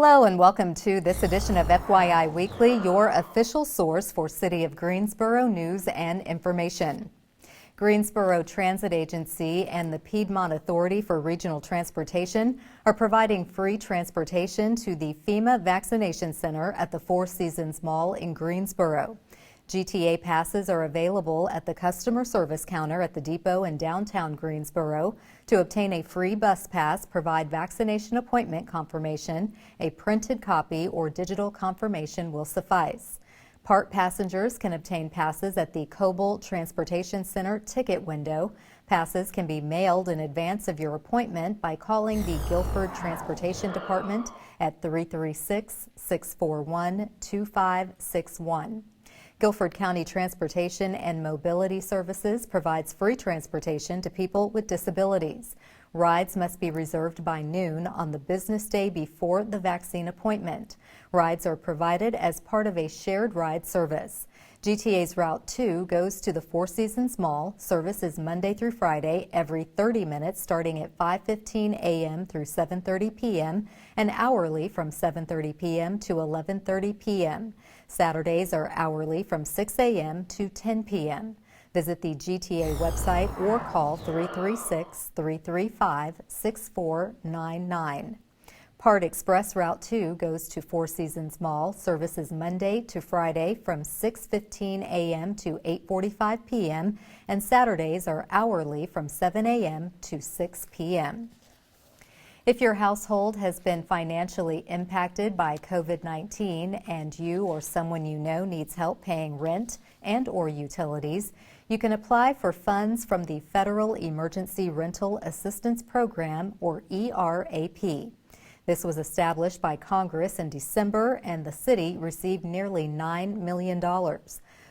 Hello and welcome to this edition of FYI Weekly, your official source for City of Greensboro news and information. Greensboro Transit Agency and the Piedmont Authority for Regional Transportation are providing free transportation to the FEMA Vaccination Center at the Four Seasons Mall in Greensboro. GTA passes are available at the customer service counter at the depot in downtown Greensboro. To obtain a free bus pass, provide vaccination appointment confirmation. A printed copy or digital confirmation will suffice. Part passengers can obtain passes at the Cobalt Transportation Center ticket window. Passes can be mailed in advance of your appointment by calling the Guilford Transportation Department at 336-641-2561. Guilford County Transportation and Mobility Services provides free transportation to people with disabilities. Rides must be reserved by noon on the business day before the vaccine appointment. Rides are provided as part of a shared ride service. GTA's Route 2 goes to the Four Seasons Mall. Service is Monday through Friday every 30 minutes starting at 5:15 a.m. through 7:30 p.m. and hourly from 7:30 p.m. to 11:30 p.m. Saturdays are hourly from 6 a.m. to 10 p.m. Visit the GTA website or call 336-335-6499. Part Express Route 2 goes to Four Seasons Mall. Service is Monday to Friday from 6:15 a.m. to 8:45 p.m. and Saturdays are hourly from 7 a.m. to 6 p.m. If your household has been financially impacted by COVID-19 and you or someone you know needs help paying rent and/or utilities, you can apply for funds from the Federal Emergency Rental Assistance Program, or ERAP. This was established by Congress in December, and the city received nearly $9 million.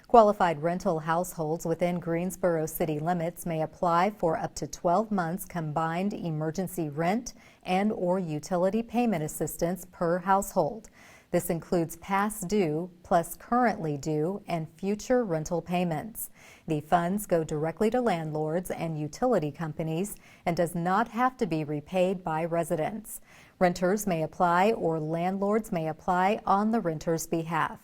Qualified rental households within Greensboro city limits may apply for up to 12 months combined emergency rent and/or utility payment assistance per household. This includes past due, plus currently due, and future rental payments. The funds go directly to landlords and utility companies and does not have to be repaid by residents. Renters may apply or landlords may apply on the renter's behalf.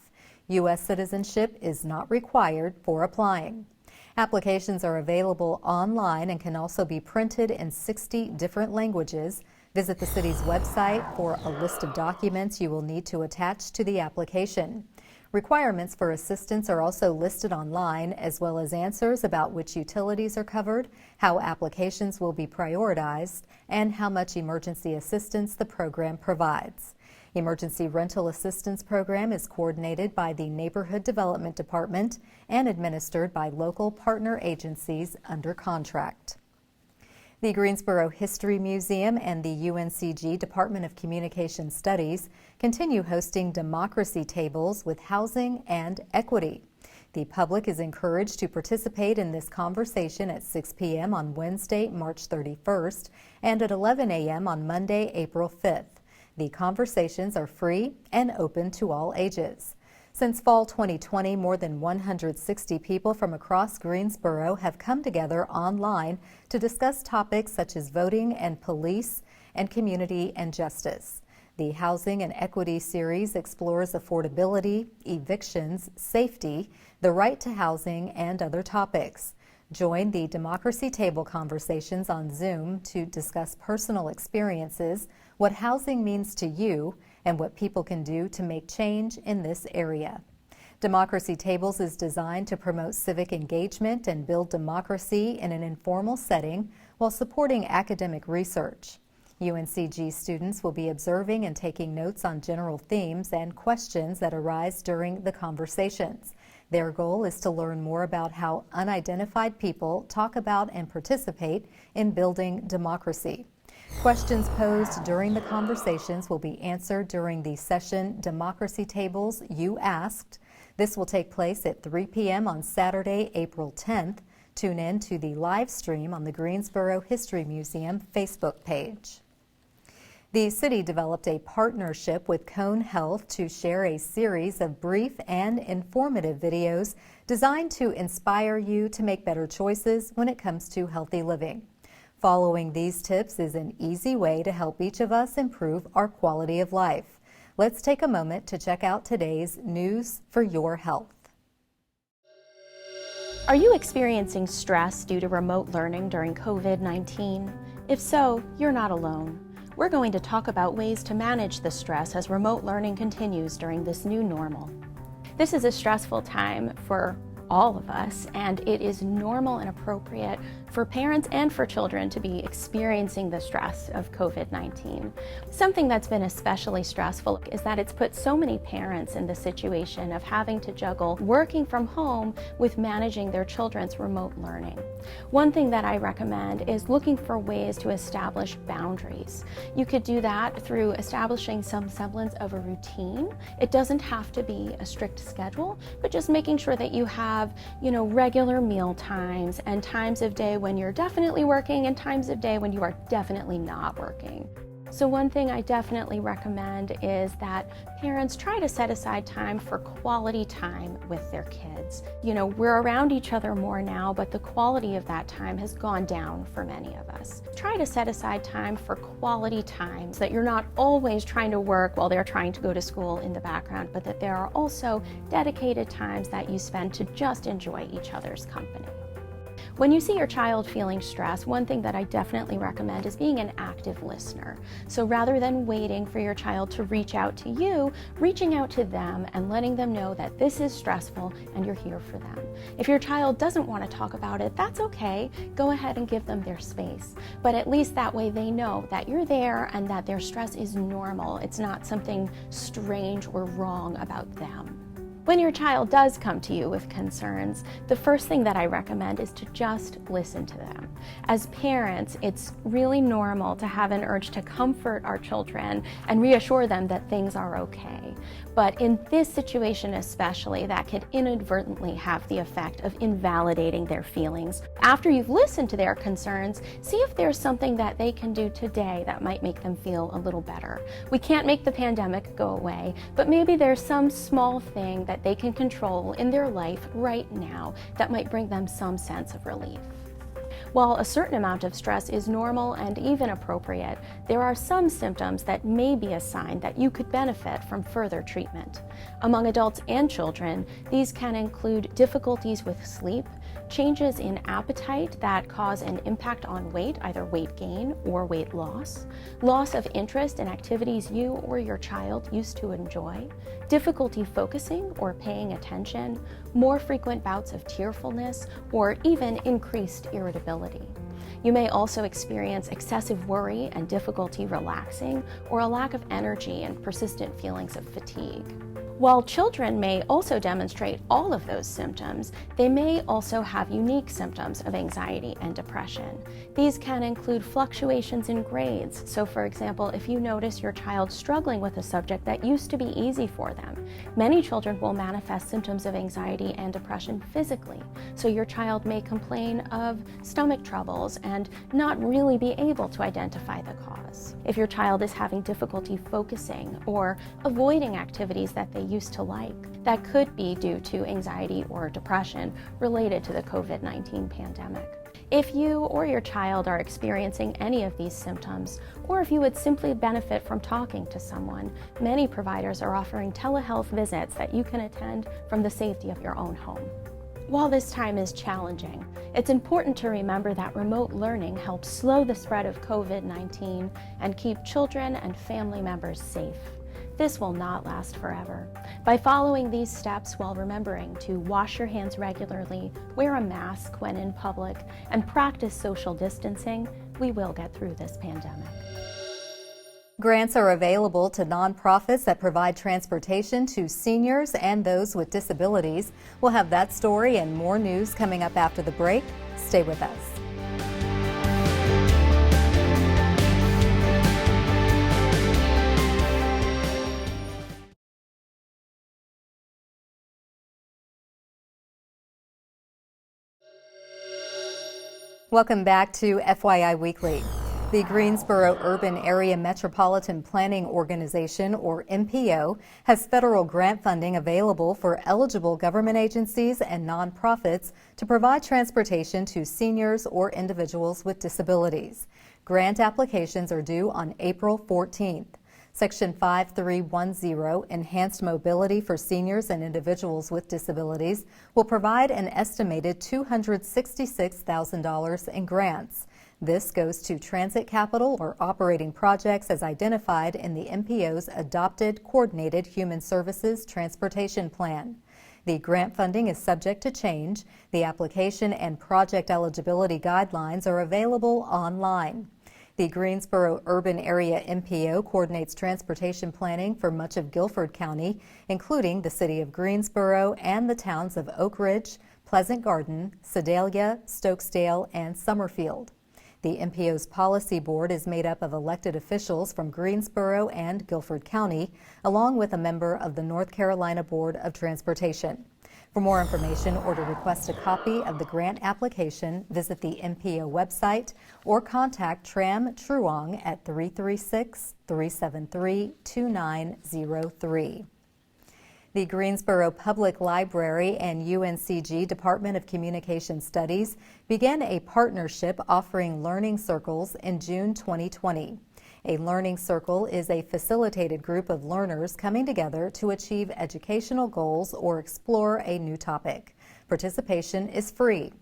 U.S. citizenship is not required for applying. Applications are available online and can also be printed in 60 different languages. Visit the city's website for a list of documents you will need to attach to the application. Requirements for assistance are also listed online, as well as answers about which utilities are covered, how applications will be prioritized, and how much emergency assistance the program provides. Emergency Rental Assistance Program is coordinated by the Neighborhood Development Department and administered by local partner agencies under contract. The Greensboro History Museum and the UNCG Department of Communication Studies continue hosting democracy tables with housing and equity. The public is encouraged to participate in this conversation at 6 p.m. on Wednesday, March 31st, and at 11 a.m. on Monday, April 5th. The conversations are free and open to all ages. Since fall 2020, more than 160 people from across Greensboro have come together online to discuss topics such as voting and police and community and justice. The Housing and Equity series explores affordability, evictions, safety, the right to housing, and other topics. Join the Democracy Table conversations on Zoom to discuss personal experiences, what housing means to you, and what people can do to make change in this area. Democracy Tables is designed to promote civic engagement and build democracy in an informal setting while supporting academic research. UNCG students will be observing and taking notes on general themes and questions that arise during the conversations. Their goal is to learn more about how unidentified people talk about and participate in building democracy. Questions posed during the conversations will be answered during the session Democracy Tables You Asked. This will take place at 3 p.m. on Saturday, April 10th. Tune in to the live stream on the Greensboro History Museum Facebook page. The city developed a partnership with Cone Health to share a series of brief and informative videos designed to inspire you to make better choices when it comes to healthy living. Following these tips is an easy way to help each of us improve our quality of life. Let's take a moment to check out today's News for Your Health. Are you experiencing stress due to remote learning during COVID-19? If so, you're not alone. We're going to talk about ways to manage the stress as remote learning continues during this new normal. This is a stressful time for all of us, and it is normal and appropriate for parents and for children to be experiencing the stress of COVID-19. Something that's been especially stressful is that it's put so many parents in the situation of having to juggle working from home with managing their children's remote learning. One thing that I recommend is looking for ways to establish boundaries. You could do that through establishing some semblance of a routine. It doesn't have to be a strict schedule, but just making sure that you have, regular meal times and times of day when you're definitely working and times of day when you are definitely not working. So one thing I definitely recommend is that parents try to set aside time for quality time with their kids. We're around each other more now, but the quality of that time has gone down for many of us. Try to set aside time for quality time so that you're not always trying to work while they're trying to go to school in the background, but that there are also dedicated times that you spend to just enjoy each other's company. When you see your child feeling stress, one thing that I definitely recommend is being an active listener. So rather than waiting for your child to reach out to you, reaching out to them and letting them know that this is stressful and you're here for them. If your child doesn't want to talk about it, that's okay. Go ahead and give them their space. But at least that way they know that you're there and that their stress is normal. It's not something strange or wrong about them. When your child does come to you with concerns, the first thing that I recommend is to just listen to them. As parents, it's really normal to have an urge to comfort our children and reassure them that things are okay. But in this situation especially, that could inadvertently have the effect of invalidating their feelings. After you've listened to their concerns, see if there's something that they can do today that might make them feel a little better. We can't make the pandemic go away, but maybe there's some small thing that they can control in their life right now that might bring them some sense of relief. While a certain amount of stress is normal and even appropriate, there are some symptoms that may be a sign that you could benefit from further treatment. Among adults and children, these can include difficulties with sleep, changes in appetite that cause an impact on weight, either weight gain or weight loss of interest in activities you or your child used to enjoy, difficulty focusing or paying attention, more frequent bouts of tearfulness, or even increased irritability. You may also experience excessive worry and difficulty relaxing, or a lack of energy and persistent feelings of fatigue. While children may also demonstrate all of those symptoms, they may also have unique symptoms of anxiety and depression. These can include fluctuations in grades. So for example, if you notice your child struggling with a subject that used to be easy for them, many children will manifest symptoms of anxiety and depression physically. So your child may complain of stomach troubles and not really be able to identify the cause. If your child is having difficulty focusing or avoiding activities that they used to like, that could be due to anxiety or depression related to the COVID-19 pandemic. If you or your child are experiencing any of these symptoms, or if you would simply benefit from talking to someone, many providers are offering telehealth visits that you can attend from the safety of your own home. While this time is challenging, it's important to remember that remote learning helps slow the spread of COVID-19 and keep children and family members safe. This will not last forever. By following these steps while remembering to wash your hands regularly, wear a mask when in public, and practice social distancing, we will get through this pandemic. Grants are available to nonprofits that provide transportation to seniors and those with disabilities. We'll have that story and more news coming up after the break. Stay with us. Welcome back to FYI Weekly. The Greensboro Urban Area Metropolitan Planning Organization, or MPO, has federal grant funding available for eligible government agencies and nonprofits to provide transportation to seniors or individuals with disabilities. Grant applications are due on April 14th. Section 5310, Enhanced Mobility for Seniors and Individuals with Disabilities, will provide an estimated $266,000 in grants. This goes to transit capital or operating projects as identified in the MPO's adopted Coordinated Human Services Transportation Plan. The grant funding is subject to change. The application and project eligibility guidelines are available online. The Greensboro Urban Area MPO coordinates transportation planning for much of Guilford County, including the city of Greensboro and the towns of Oak Ridge, Pleasant Garden, Sedalia, Stokesdale, and Summerfield. The MPO's policy board is made up of elected officials from Greensboro and Guilford County, along with a member of the North Carolina Board of Transportation. For more information or to request a copy of the grant application, visit the MPO website or contact Tram Truong at 336-373-2903. The Greensboro Public Library and UNCG Department of Communication Studies began a partnership offering learning circles in June 2020. A learning circle is a facilitated group of learners coming together to achieve educational goals or explore a new topic. Participation is free.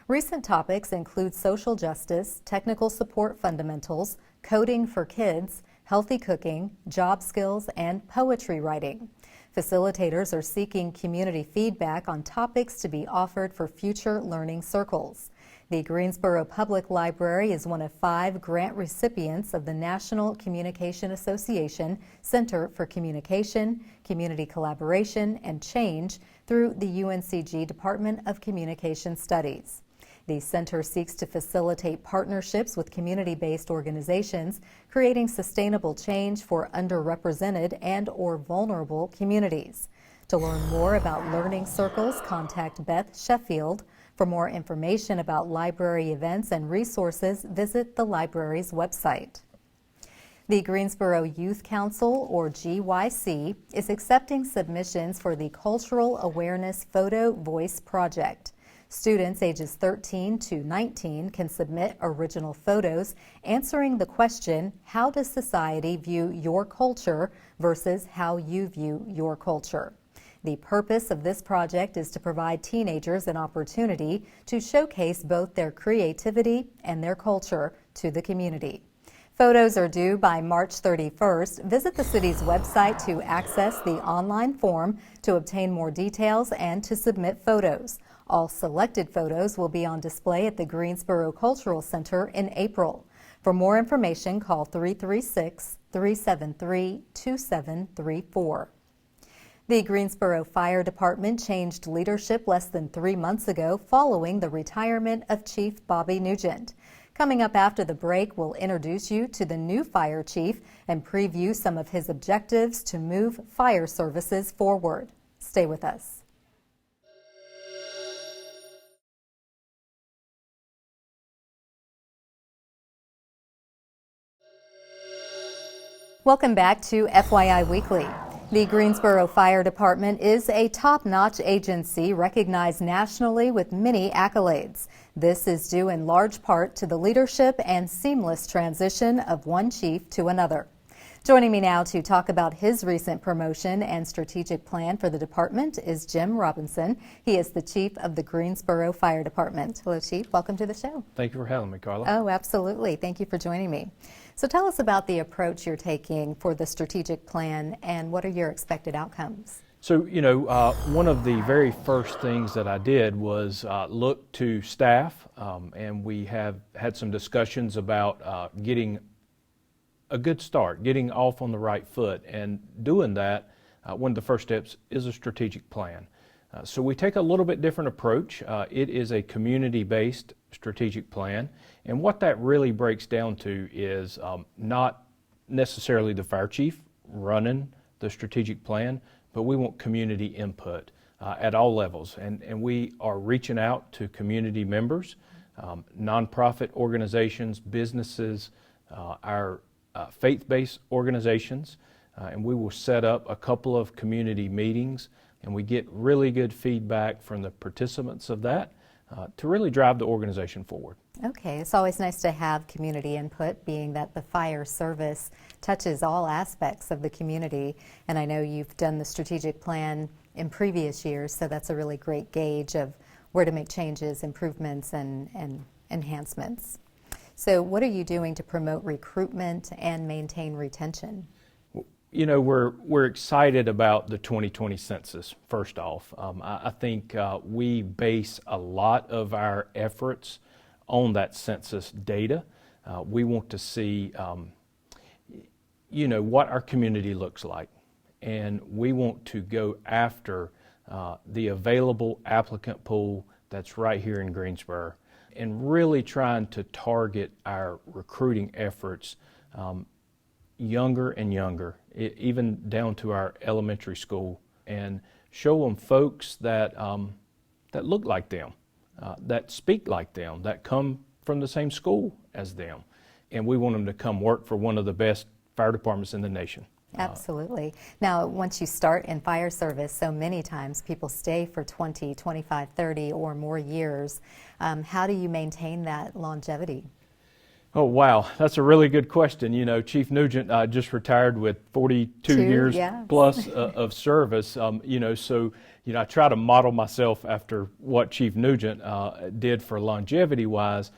Recent topics include social justice, technical support fundamentals, coding for kids, healthy cooking, job skills, and poetry writing. Facilitators are seeking community feedback on topics to be offered for future learning circles. The Greensboro Public Library is one of 5 grant recipients of the National Communication Association Center for Communication, Community Collaboration, and Change through the UNCG Department of Communication Studies. The center seeks to facilitate partnerships with community-based organizations, creating sustainable change for underrepresented and/or vulnerable communities. To learn more about learning circles, contact Beth Sheffield. For more information about library events and resources, visit the library's website. The Greensboro Youth Council, or GYC, is accepting submissions for the Cultural Awareness Photo Voice Project. Students ages 13 to 19 can submit original photos answering the question, how does society view your culture versus how you view your culture? The purpose of this project is to provide teenagers an opportunity to showcase both their creativity and their culture to the community. Photos are due by March 31st. Visit the city's website to access the online form to obtain more details and to submit photos. All selected photos will be on display at the Greensboro Cultural Center in April. For more information, call 336-373-2734. The Greensboro Fire Department changed leadership less than 3 months ago following the retirement of Chief Bobby Nugent. Coming up after the break, we'll introduce you to the new fire chief and preview some of his objectives to move fire services forward. Stay with us. Welcome back to FYI Weekly. The Greensboro Fire Department is a top-notch agency recognized nationally with many accolades. This is due in large part to the leadership and seamless transition of one chief to another. Joining me now to talk about his recent promotion and strategic plan for the department is Jim Robinson. He is the chief of the Greensboro Fire Department. Hello, Chief. Welcome to the show. Thank you for having me, Carla. Oh, absolutely. Thank you for joining me. So tell us about the approach you're taking for the strategic plan and what are your expected outcomes? So, one of the very first things that I did was look to staff, and we have had some discussions about getting a good start, getting off on the right foot, and doing that, one of the first steps is a strategic plan. So we take a little bit different approach. It is a community-based strategic plan, and what that really breaks down to is not necessarily the fire chief running the strategic plan, but we want community input at all levels, and we are reaching out to community members, nonprofit organizations, businesses, our faith-based organizations, and we will set up a couple of community meetings, and we get really good feedback from the participants of that to really drive the organization forward. Okay, it's always nice to have community input, being that the fire service touches all aspects of the community. And I know you've done the strategic plan in previous years, so that's a really great gauge of where to make changes, improvements, and enhancements. So what are you doing to promote recruitment and maintain retention? You know, we're excited about the 2020 census, first off. I think we base a lot of our efforts on that census data. We want to see, you know, what our community looks like. And we want to go after the available applicant pool that's right here in Greensboro, and really trying to target our recruiting efforts younger and younger, even down to our elementary school, and show them folks that that look like them, that speak like them, that come from the same school as them. And we want them to come work for one of the best fire departments in the nation. Absolutely. Now, once you start in fire service, so many times people stay for 20, 25, 30 or more years. How do you maintain that longevity? Oh, wow. That's a really good question. You know, Chief Nugent just retired with 42 years yes. plus of service. You know, so, you know, I try to model myself after what Chief Nugent did for longevity-wise.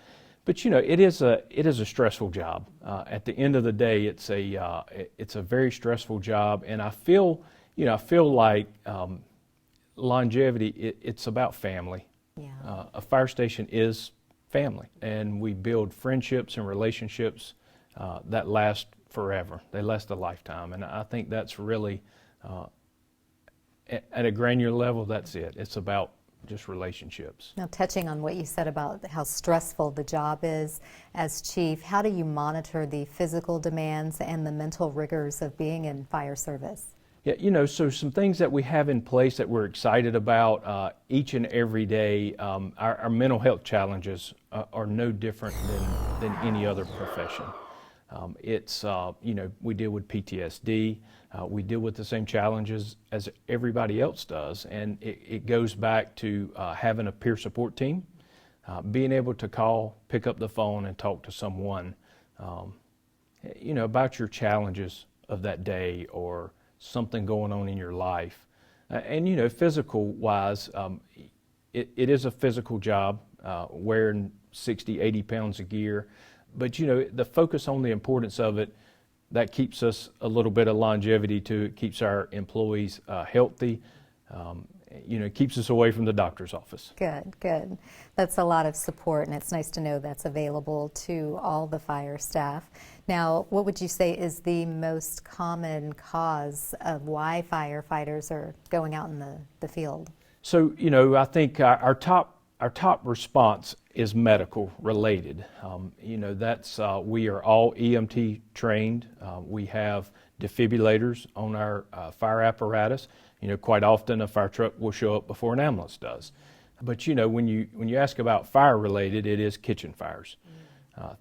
But, you know, it is a stressful job. At the end of the day, it's a very stressful job. And I feel like longevity, it's about family. Yeah. A fire station is family, and we build friendships and relationships that last forever. They last a lifetime, and I think that's really, at a granular level, that's it. It's about just relationships. Now, touching on what you said about how stressful the job is as chief, how do you monitor the physical demands and the mental rigors of being in fire service? Yeah, you know, so some things that we have in place that we're excited about each and every day. Our mental health challenges are no different than any other profession. It's, you know, we deal with PTSD. We deal with the same challenges as everybody else does. And it goes back to having a peer support team, being able to call, pick up the phone, and talk to someone, you know, about your challenges of that day or something going on in your life. And, you know, physical-wise, it is a physical job, wearing 60, 80 pounds of gear. But, you know, the focus on the importance of it, that keeps us a little bit of longevity to it, keeps our employees healthy, you know, keeps us away from the doctor's office. Good, good. That's a lot of support, and it's nice to know that's available to all the fire staff. Now, what would you say is the most common cause of why firefighters are going out in the field? So, you know, I think our top response is medical related. You know, that's we are all EMT trained. We have defibrillators on our fire apparatus. You know, quite often a fire truck will show up before an ambulance does. But, you know, when you ask about fire related, it is kitchen fires.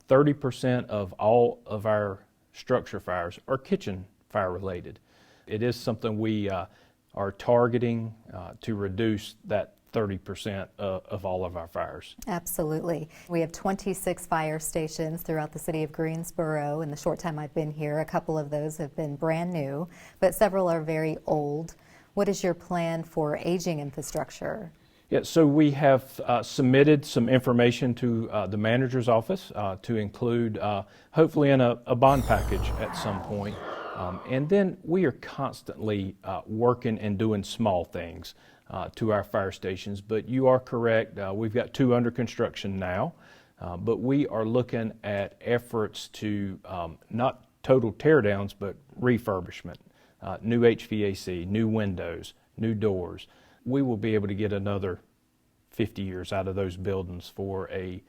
30% of all of our structure fires are kitchen fire related. It is something we are targeting to reduce that 30% of all of our fires. Absolutely. We have 26 fire stations throughout the city of Greensboro. In the short time I've been here, a couple of those have been brand new, but several are very old. What is your plan for aging infrastructure? Yeah, so we have submitted some information to the manager's office to include hopefully in a bond package at some point. And then we are constantly working and doing small things to our fire stations. But you are correct, we've got 2 under construction now, but we are looking at efforts to not total teardowns, but refurbishment, new HVAC, new windows, new doors. We will be able to get another 50 years out of those buildings for a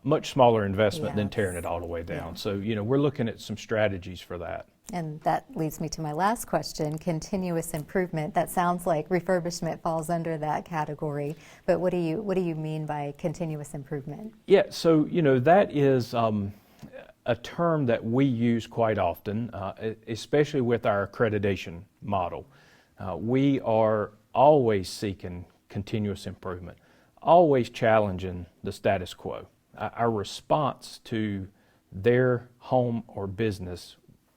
much smaller investment than tearing it all the way down. Yeah. So, you know, we're looking at some strategies for that. And that leads me to my last question, continuous improvement. That sounds like refurbishment falls under that category, but what do you mean by continuous improvement? Yeah, so, you know, that is a term that we use quite often, especially with our accreditation model. We are always seeking continuous improvement, always challenging the status quo. our response to their home or business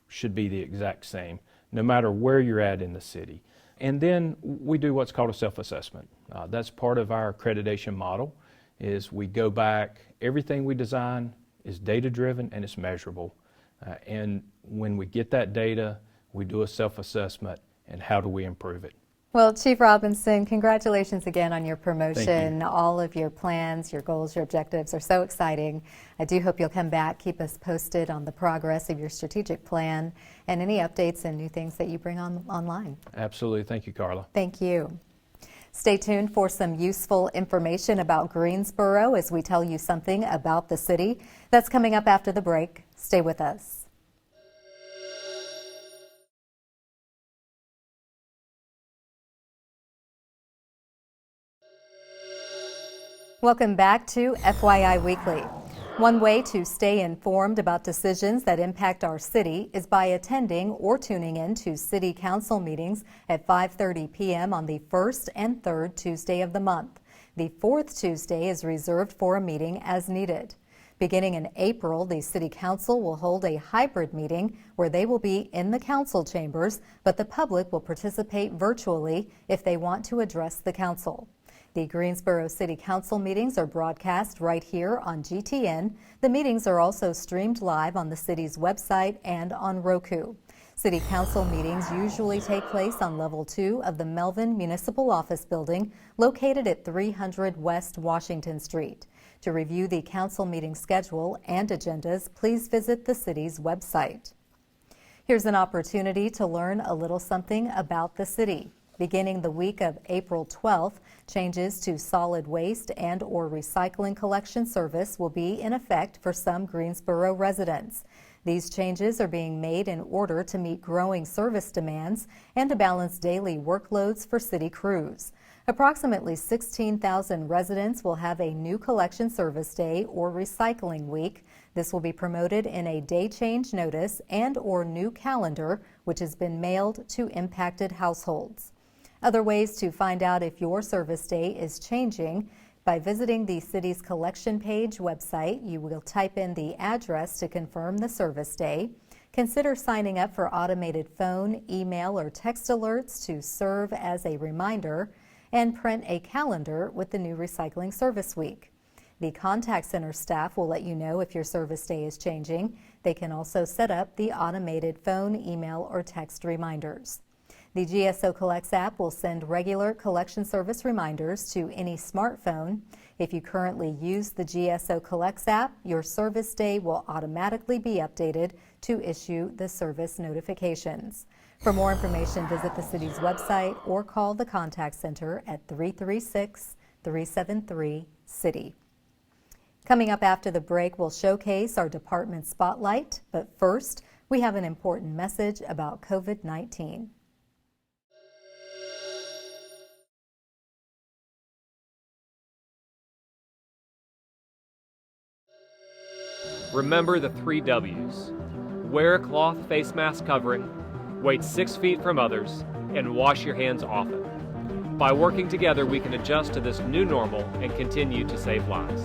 should be the exact same, no matter where you're at in the city. And then we do what's called a self-assessment. That's part of our accreditation model, is we go back, everything we design is data-driven and it's measurable. And when we get that data, we do a self-assessment, and how do we improve it? Well, Chief Robinson, congratulations again on your promotion. Thank you. All of your plans, your goals, your objectives are so exciting. I do hope you'll come back, keep us posted on the progress of your strategic plan and any updates and new things that you bring online. Absolutely. Thank you, Carla. Thank you. Stay tuned for some useful information about Greensboro as we tell you something about the city. That's coming up after the break. Stay with us. Welcome back to FYI Weekly. One way to stay informed about decisions that impact our city is by attending or tuning in to City Council meetings at 5:30 p.m. on the first and third Tuesday of the month. The fourth Tuesday is reserved for a meeting as needed. Beginning in April, the City Council will hold a hybrid meeting where they will be in the council chambers, but the public will participate virtually if they want to address the council. The Greensboro City Council meetings are broadcast right here on GTN. The meetings are also streamed live on the city's website and on Roku. City Council meetings usually take place on Level 2 of the Melvin Municipal Office Building, located at 300 West Washington Street. To review the council meeting schedule and agendas, please visit the city's website. Here's an opportunity to learn a little something about the city. Beginning the week of April 12th, changes to solid waste and/or recycling collection service will be in effect for some Greensboro residents. These changes are being made in order to meet growing service demands and to balance daily workloads for city crews. Approximately 16,000 residents will have a new collection service day or recycling week. This will be promoted in a day change notice and/or new calendar, which has been mailed to impacted households. Other ways to find out if your service day is changing: by visiting the city's collection page website, you will type in the address to confirm the service day. Consider signing up for automated phone, email, or text alerts to serve as a reminder, and print a calendar with the new recycling service week. The contact center staff will let you know if your service day is changing. They can also set up the automated phone, email, or text reminders. The GSO Collects app will send regular collection service reminders to any smartphone. If you currently use the GSO Collects app, your service day will automatically be updated to issue the service notifications. For more information, visit the city's website or call the contact center at 336-373-CITY. Coming up after the break, we'll showcase our department spotlight, but first, we have an important message about COVID-19. Remember the 3 W's. Wear a cloth face mask covering, wait 6 feet from others, and wash your hands often. By working together, we can adjust to this new normal and continue to save lives.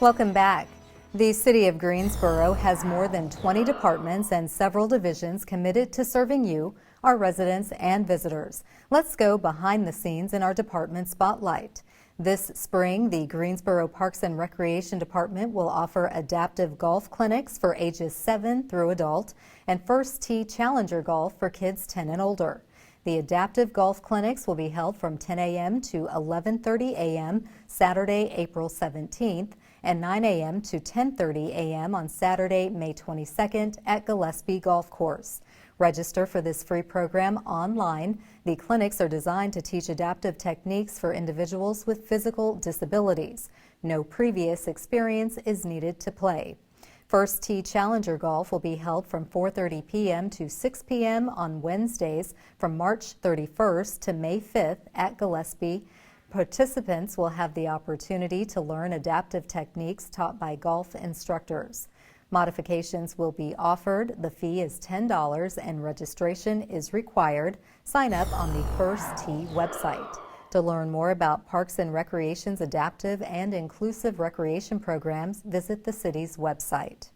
Welcome back. The City of Greensboro has more than 20 departments and several divisions committed to serving you, our residents and visitors. Let's go behind the scenes in our department spotlight. This spring, the Greensboro Parks and Recreation Department will offer adaptive golf clinics for ages 7 through adult and First Tee Challenger Golf for kids 10 and older. The adaptive golf clinics will be held from 10 a.m. to 11:30 a.m. Saturday, April 17th, and 9 a.m. to 10:30 a.m. on Saturday, May 22nd at Gillespie Golf Course. Register for this free program online. The clinics are designed to teach adaptive techniques for individuals with physical disabilities. No previous experience is needed to play. First Tee Challenger Golf will be held from 4:30 p.m. to 6 p.m. on Wednesdays from March 31st to May 5th at Gillespie. Participants will have the opportunity to learn adaptive techniques taught by golf instructors. Modifications will be offered. The fee is $10 and registration is required. Sign up on the First Tee website. To learn more about Parks and Recreation's adaptive and inclusive recreation programs, visit the city's website.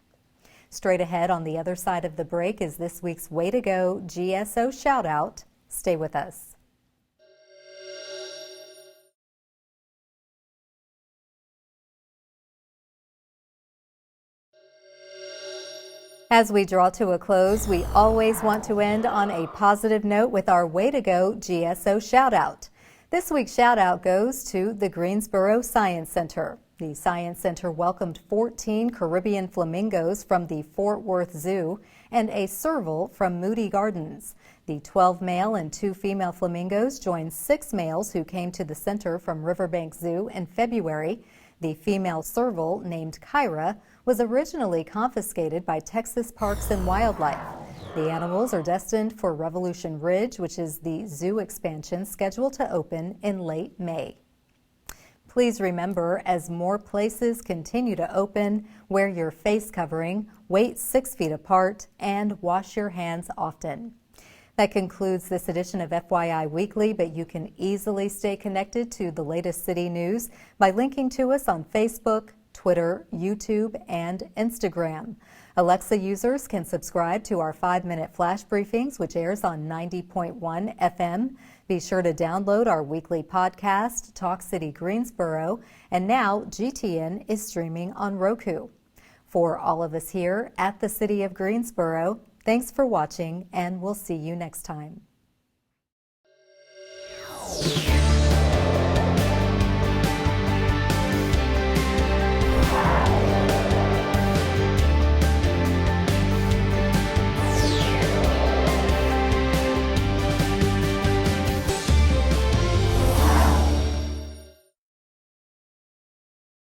Straight ahead on the other side of the break is this week's Way to Go GSO shout out. Stay with us. As we draw to a close, we always want to end on a positive note with our Way to Go GSO shout out. This week's shout out goes to the Greensboro Science Center. The Science Center welcomed 14 Caribbean flamingos from the Fort Worth Zoo and a serval from Moody Gardens. The 12 male and 2 female flamingos joined 6 males who came to the center from Riverbank Zoo in February. The female serval, named Kyra, was originally confiscated by Texas Parks and Wildlife. The animals are destined for Revolution Ridge, which is the zoo expansion scheduled to open in late May. Please remember, as more places continue to open, wear your face covering, wait 6 feet apart, and wash your hands often. That concludes this edition of FYI Weekly, but you can easily stay connected to the latest city news by linking to us on Facebook, Twitter, YouTube, and Instagram. Alexa users can subscribe to our 5-minute flash briefings, which airs on 90.1 FM. Be sure to download our weekly podcast, Talk City Greensboro, and now GTN is streaming on Roku. For all of us here at the City of Greensboro, thanks for watching, and we'll see you next time.